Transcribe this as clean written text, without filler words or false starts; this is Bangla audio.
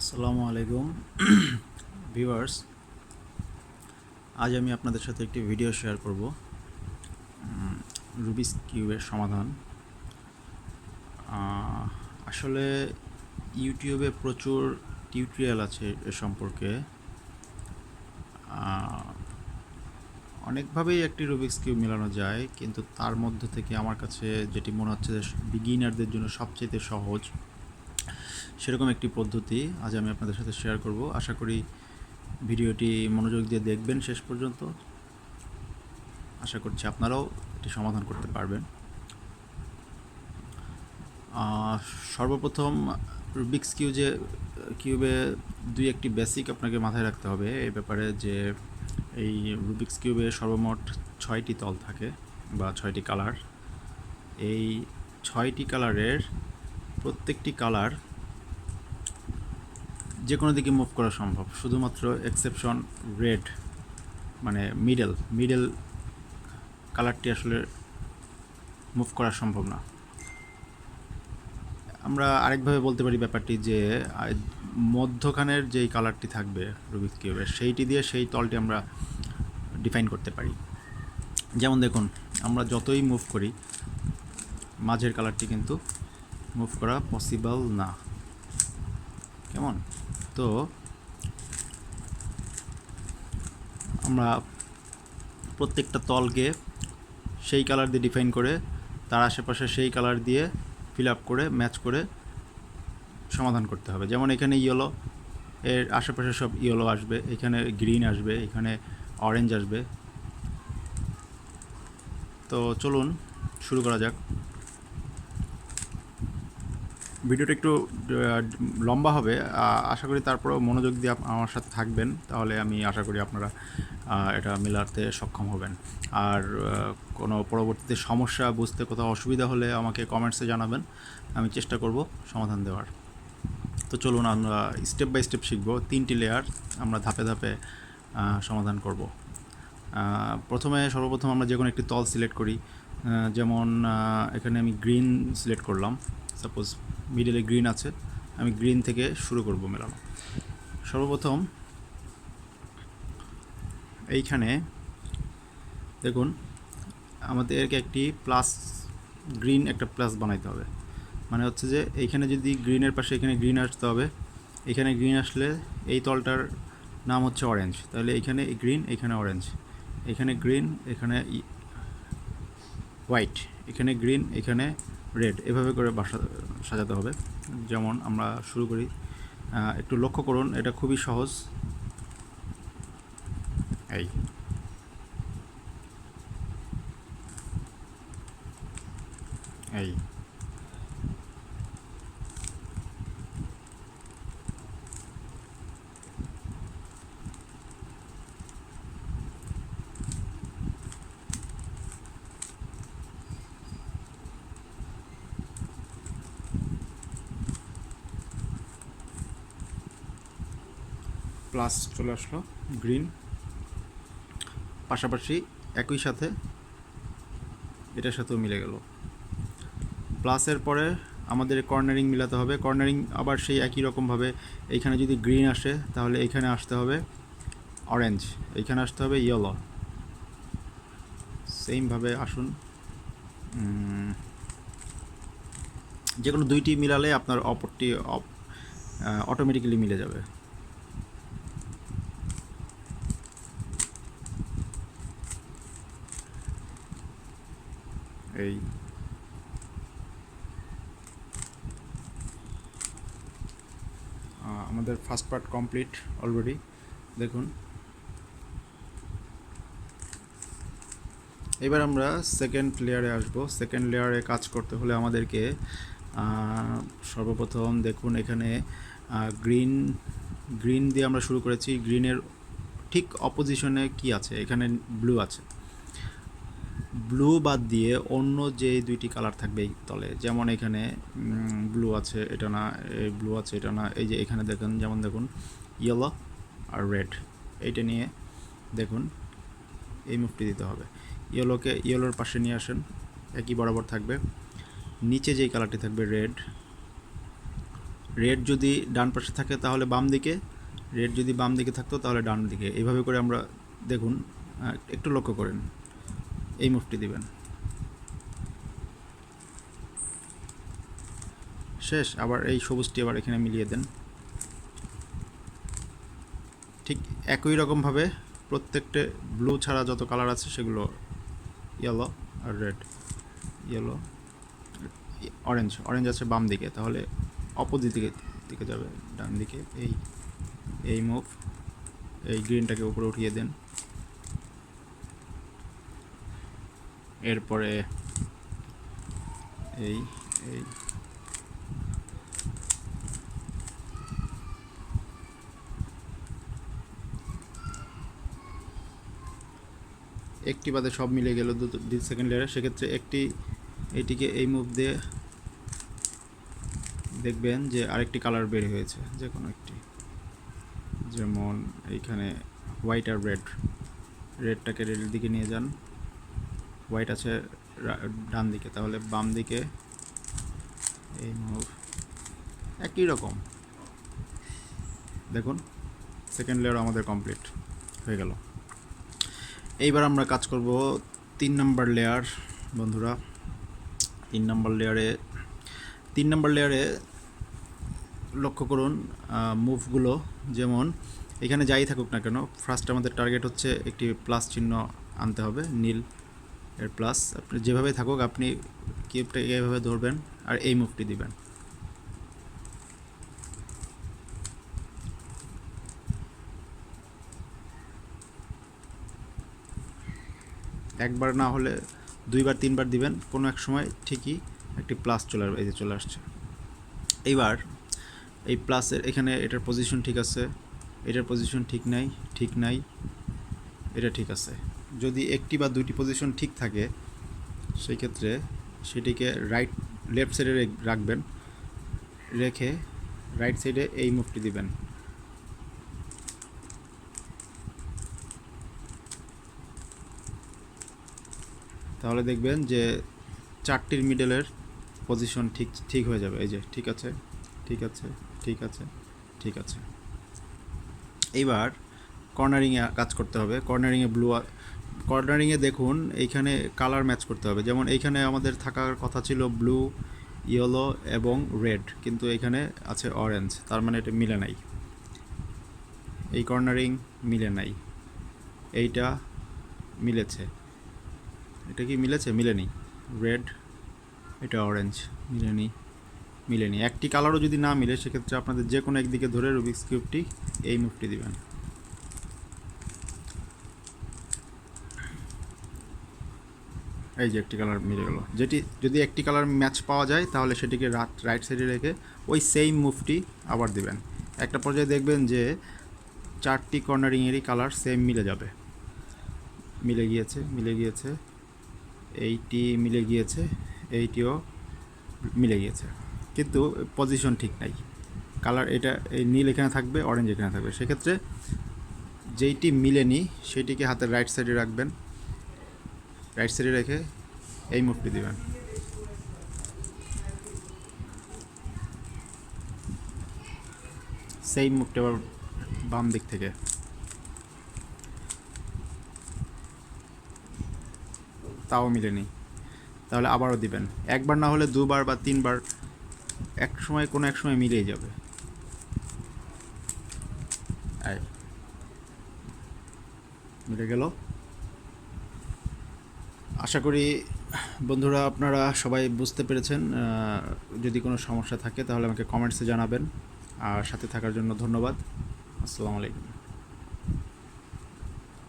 আসসালামু আলাইকুম ভিউয়ার্স। আজ আমি আপনাদের সাথে একটি ভিডিও শেয়ার করব রুবিক্স কিউবের সমাধান। আসলে ইউটিউবে প্রচুর টিউটোরিয়াল আছে এ সম্পর্কে। অনেকভাবেই একটি রুবিক্স কিউব মেলানো যায়, কিন্তু তার মধ্য থেকে আমার কাছে যেটি মনে হচ্ছে যে বিগিনারদের জন্য সবচেয়ে সহজ সেরকম একটি পদ্ধতি আজ আমি আপনাদের সাথে শেয়ার করব। আশা করি ভিডিওটি মনোযোগ দিয়ে দেখবেন শেষ পর্যন্ত। আশা করছি আপনারাও এটি সমাধান করতে পারবেন। সর্বপ্রথম রুবিক্স কিউবে দুই একটি বেসিক আপনাকে মাথায় রাখতে হবে এই ব্যাপারে, যে এই রুবিক্স কিউবে সর্বমোট 6টি তল থাকে বা 6টি কালার। এই 6টি কালারের প্রত্যেকটি কালার যে কোনো দিকে মুভ করা সম্ভব, শুধুমাত্র এক্সেপশন রেড, মানে মিডল কালারটি আসলে মুভ করা সম্ভব না। আমরা আরেকভাবে বলতে পারি ব্যাপারটি, যে মধ্যখানের যেই কালারটি থাকবে রুবিক্স কিউবের, সেইটি দিয়ে সেই তলটি আমরা ডিফাইন করতে পারি। যেমন দেখুন, আমরা যতই মুভ করি মাঝের কালারটি কিন্তু মুভ করা পসিবল না। কেমন? তো আমরা প্রত্যেকটা তলকে সেই কালার দিয়ে ডিফাইন করে তার আশেপাশে সেই কালার দিয়ে ফিল আপ করে ম্যাচ করে সমাধান করতে হবে। যেমন এখানে ইয়েলো, এর আশেপাশে সব ইয়েলো আসবে, এখানে গ্রিন আসবে, এখানে অরেঞ্জ আসবে। তো চলুন শুরু করা যাক। ভিডিওটা একটু লম্বা হবে, আশা করি তারপরেও মনোযোগ দিয়ে আমার সাথে থাকবেন, তাহলে আমি আশা করি আপনারা এটা মেলাতে সক্ষম হবেন। আর কোনো পরবর্তীতে সমস্যা বুঝতে কোথাও অসুবিধা হলে আমাকে কমেন্টসে জানাবেন, আমি চেষ্টা করব সমাধান দেওয়ার। তো চলুন আমরা স্টেপ বাই স্টেপ শিখব। 3টি লেয়ার আমরা ধাপে ধাপে সমাধান করব। সর্বপ্রথম আমরা যে কোনো একটি তল সিলেক্ট করি। যেমন এখানে আমি গ্রিন সিলেক্ট করলাম। সাপোজ মিডলে গ্রিন আছে, আমি গ্রিন থেকে শুরু করব মেলানো। সর্বপ্রথম এইখানে দেখুন, আমাদেরকে একটি প্লাস, গ্রিন একটা প্লাস বানাইতে হবে। মানে হচ্ছে যে এইখানে যদি গ্রিনের পাশে এখানে গ্রিন আসতে হবে, এখানে গ্রিন আসলে এই তলটার নাম হচ্ছে অরেঞ্জ, তাহলে এখানে গ্রিন, এখানে অরেঞ্জ, এখানে গ্রিন, এখানে হোয়াইট, এখানে গ্রিন, এখানে রেড, এভাবে করে সাজাতে হবে। যেমন আমরা শুরু করি, একটু লক্ষ্য করুন, এটা খুবই সহজ। এই এই প্লাস চলে আসলো, গ্রিন, পাশাপাশি একই সাথে এটার সাথেও মিলে গেল। প্লাসের পরে আমাদের কর্নারিং মিলাতে হবে। কর্নারিং আবার সেই একই রকমভাবে, এইখানে যদি গ্রিন আসে তাহলে এইখানে আসতে হবে অরেঞ্জ, এইখানে আসতে হবে ইয়েলো। সেমভাবে আসুন, যে কোনো দুইটি মিলালে আপনার অপরটি অটোমেটিক্যালি মিলে যাবে। এই আমাদের ফার্স্ট পার্ট কমপ্লিট অলরেডি। দেখুন, এবার আমরা সেকেন্ড লেয়ারে আসব। সেকেন্ড লেয়ারে কাজ করতে হলে আমাদেরকে সর্বপ্রথম দেখুন, এখানে গ্রিন দিয়ে আমরা শুরু করেছি। গ্রিনের ঠিক অপোজিশনে কি আছে? এখানে ব্লু আছে। ব্লু বাদ দিয়ে অন্য যে দুইটি কালার থাকবে এই তলে, যেমন এখানে ব্লু আছে, এটা না, এই ব্লু আছে, এটা না, এই যে এখানে দেখুন, যেমন দেখুন ইয়েলো আর রেড, এইটা নিয়ে দেখুন এই মুভটি দিতে হবে। ইয়েলোকে ইয়েলোর পাশে নিয়ে আসেন, একই বরাবর থাকবে। নিচে যেই কালারটি থাকবে রেড, রেড যদি ডান পাশে থাকে তাহলে বাম দিকে, রেড যদি বাম দিকে থাকতো তাহলে ডান দিকে। এইভাবে করে আমরা দেখুন, একটু লক্ষ্য করেন, এই মুভটি দিবেন, শেষ। আবার এই সবুজটি আবার এখানে মিলিয়ে দেন। ঠিক একই রকমভাবে প্রত্যেকটা ব্লু ছাড়া যত কালার আছে সেগুলো, ইয়েলো আর রেড, ইয়েলো, অরেঞ্জ, অরেঞ্জ আছে বাম দিকে, তাহলে অপোজিট দিকে যাবে, ডান দিকে। এই মুভ, এই গ্রিনটাকে উপরে উঠিয়ে দেন। এরপরে এই এই একটি বাদে সব মিলে গেল সেকেন্ড লেয়ারে। সেক্ষেত্রে এইটিকে এই মুভ দিয়ে দেখবেন যে আরেকটি কালার বের হয়েছে, যে কোনো একটি, যেমন এইখানে হোয়াইট আর রেড। রেডটাকে রেডের দিকে নিয়ে যান, হোয়াইট আছে ডান দিকে, তাহলে বাম দিকে এই মুভ, একই রকম। দেখুন সেকেন্ড লেয়ার আমাদের কমপ্লিট হয়ে গেল। এইবার আমরা কাজ করব 3 নম্বর লেয়ার। বন্ধুরা 3 নম্বর লেয়ারে লক্ষ্য করুন মুভগুলো, যেমন এখানে যাই থাকুক না কেন, ফার্স্ট আমাদের টার্গেট হচ্ছে একটি প্লাস চিহ্ন আনতে হবে, নীল এর প্লাস। আপনি যেভাবে থাকুক আপনি কিউবটাকে এভাবে ধরবেন আর এই মুভটি দিবেন। একবার না হলে 2বার 3বার দিবেন, কোনো এক সময় ঠিকই একটি প্লাস চলে আসবে। এই যে চলে আসছে। এইবার এই প্লাসের এখানে এটার পজিশন ঠিক আছে, এটার পজিশন ঠিক নাই, এটা ঠিক আছে। যদি একটি বা দুইটি পজিশন ঠিক থাকে সেই ক্ষেত্রে সেটিকে লেফট সাইডে রাখবেন, রেখে রাইট সাইডে এই মুভটি দিবেন। তাহলে দেখবেন যে 4টির মিডলের পজিশন ঠিক হয়ে যাবে। এই যে ঠিক আছে। এইবার কর্নারিংয়ে কাজ করতে হবে। কর্নারিংয়ে দেখুন এইখানে কালার ম্যাচ করতে হবে। যেমন এইখানে আমাদের থাকার কথা ছিল ব্লু, ইয়েলো এবং রেড, কিন্তু এখানে আছে অরেঞ্জ, তার মানে এটা মিলে নাই। এই কর্নারিং মিলে নাই, এইটা মিলেছে, এটা কি মিলেছে? মিলেনি। রেড, এটা অরেঞ্জ, মিলেনি। একটি কালারও যদি না মিলে সেক্ষেত্রে আপনাদের যে কোনো একদিকে ধরে রুবিক্স কিউবটি এই মুভটি দিবেন। এই যে একটি কালার মিলে গেল। যদি একটি কালার ম্যাচ পাওয়া যায় তাহলে সেটিকে রাইট সাইডে রেখে ওই সেম মুভটি আবার দিবেন। একটা পর্যায়ে দেখবেন যে 4টি কর্নারিংয়েরই কালার সেম মিলে যাবে। মিলে গিয়েছে, এইটি মিলে গিয়েছে, এইটিও মিলে গিয়েছে, কিন্তু পজিশন ঠিক নাই। কালার এটা এই নীল এখানে থাকবে, অরেঞ্জ এখানে থাকবে। সেক্ষেত্রে যেইটি মিলেনি সেইটিকে হাতের রাইট সাইডে রাখবেন, রাইট সাইডে রেখে এই মুভটি দিবেন। সেই মুভটি আবার বাম দিক থেকে, তাও মিলেনি, তাহলে আবারও দিবেন। একবার না হলে 2বার বা 3বার, কোনো এক সময় মিলেই যাবে। মিলে গেল। আশা করি বন্ধুরা আপনারা সবাই বুঝতে পেরেছেন। যদি কোনো সমস্যা থাকে তাহলে আমাকে কমেন্টসে জানাবেন। আর সাথে থাকার জন্য ধন্যবাদ। আসসালামু আলাইকুম।